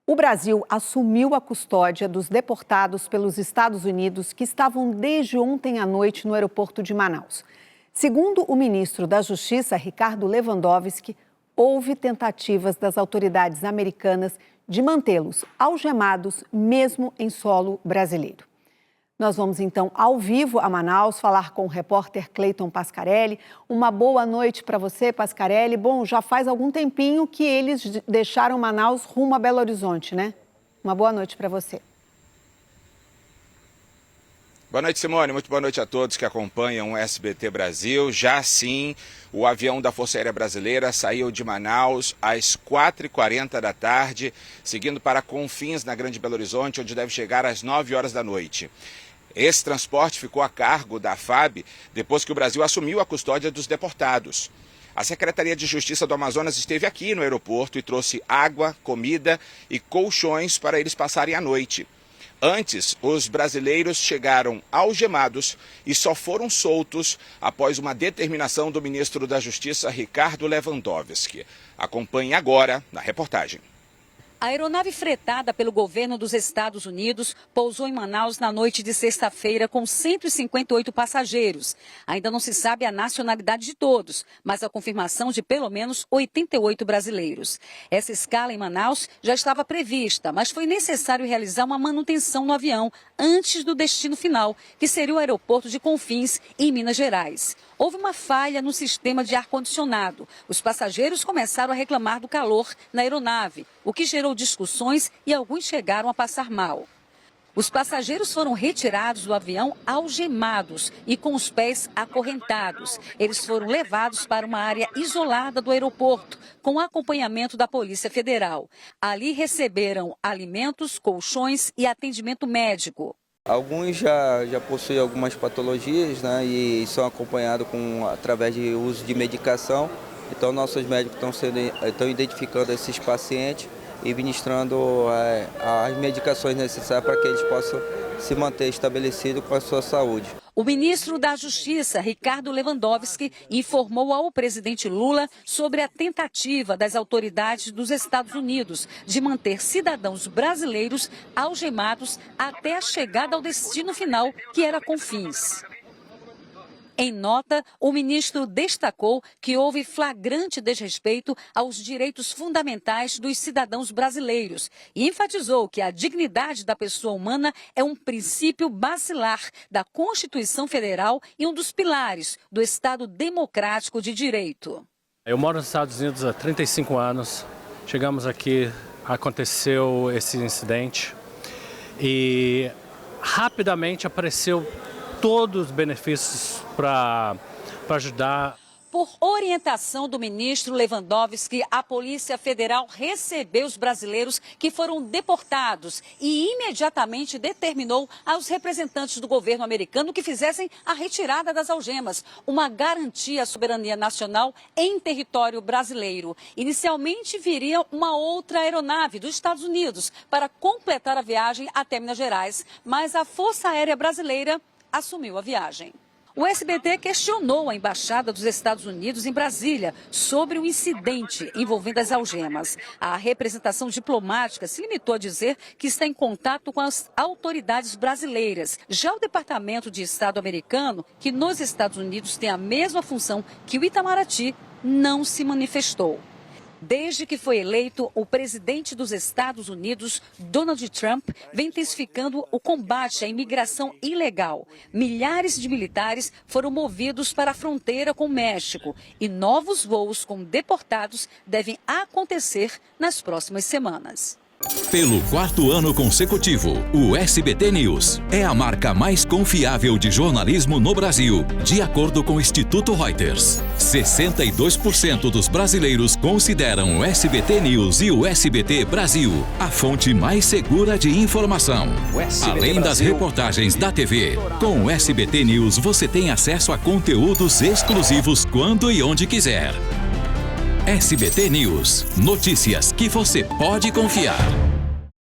O Brasil assumiu a custódia dos deportados pelos Estados Unidos que estavam desde ontem à noite no aeroporto de Manaus. Segundo o ministro da Justiça, Ricardo Lewandowski, houve tentativas das autoridades americanas de mantê-los algemados mesmo em solo brasileiro. Nós vamos então ao vivo a Manaus falar com o repórter Cleiton Pascarelli. Uma boa noite para você, Pascarelli. Bom, já faz algum tempinho que eles deixaram Manaus rumo a Belo Horizonte, né? Uma boa noite para você. Boa noite, Simone. Muito boa noite a todos que acompanham o SBT Brasil. Já sim, o avião da Força Aérea Brasileira saiu de Manaus às 4h40 da tarde, seguindo para Confins, na Grande Belo Horizonte, onde deve chegar às 9 horas da noite. Esse transporte ficou a cargo da FAB depois que o Brasil assumiu a custódia dos deportados. A Secretaria de Justiça do Amazonas esteve aqui no aeroporto e trouxe água, comida e colchões para eles passarem a noite. Antes, os brasileiros chegaram algemados e só foram soltos após uma determinação do ministro da Justiça, Ricardo Lewandowski. Acompanhe agora na reportagem. A aeronave fretada pelo governo dos Estados Unidos pousou em Manaus na noite de sexta-feira com 158 passageiros. Ainda não se sabe a nacionalidade de todos, mas a confirmação de pelo menos 88 brasileiros. Essa escala em Manaus já estava prevista, mas foi necessário realizar uma manutenção no avião antes do destino final, que seria o aeroporto de Confins, em Minas Gerais. Houve uma falha no sistema de ar-condicionado. Os passageiros começaram a reclamar do calor na aeronave, o que gerou discussões e alguns chegaram a passar mal. Os passageiros foram retirados do avião algemados e com os pés acorrentados. Eles foram levados para uma área isolada do aeroporto, com acompanhamento da Polícia Federal. Ali receberam alimentos, colchões e atendimento médico. Alguns já possuem algumas patologias, né, e são acompanhados através de uso de medicação. Então, nossos médicos estão identificando esses pacientes e ministrando as medicações necessárias para que eles possam se manter estabelecidos com a sua saúde. O ministro da Justiça, Ricardo Lewandowski, informou ao presidente Lula sobre a tentativa das autoridades dos Estados Unidos de manter cidadãos brasileiros algemados até a chegada ao destino final, que era Confins. Em nota, o ministro destacou que houve flagrante desrespeito aos direitos fundamentais dos cidadãos brasileiros e enfatizou que a dignidade da pessoa humana é um princípio basilar da Constituição Federal e um dos pilares do Estado Democrático de Direito. Eu moro nos Estados Unidos há 35 anos. Chegamos aqui, aconteceu esse incidente e rapidamente apareceu todos os benefícios para ajudar. Por orientação do ministro Lewandowski, a Polícia Federal recebeu os brasileiros que foram deportados e imediatamente determinou aos representantes do governo americano que fizessem a retirada das algemas, uma garantia à soberania nacional em território brasileiro. Inicialmente viria uma outra aeronave dos Estados Unidos para completar a viagem até Minas Gerais, mas a Força Aérea Brasileira assumiu a viagem. O SBT questionou a Embaixada dos Estados Unidos em Brasília sobre o incidente envolvendo as algemas. A representação diplomática se limitou a dizer que está em contato com as autoridades brasileiras. Já o Departamento de Estado americano, que nos Estados Unidos tem a mesma função que o Itamaraty, não se manifestou. Desde que foi eleito, o presidente dos Estados Unidos, Donald Trump, vem intensificando o combate à imigração ilegal. Milhares de militares foram movidos para a fronteira com o México e novos voos com deportados devem acontecer nas próximas semanas. Pelo 4º ano consecutivo, o SBT News é a marca mais confiável de jornalismo no Brasil, de acordo com o Instituto Reuters. 62% dos brasileiros consideram o SBT News e o SBT Brasil a fonte mais segura de informação. Além das reportagens da TV, com o SBT News você tem acesso a conteúdos exclusivos quando e onde quiser. SBT News. Notícias que você pode confiar.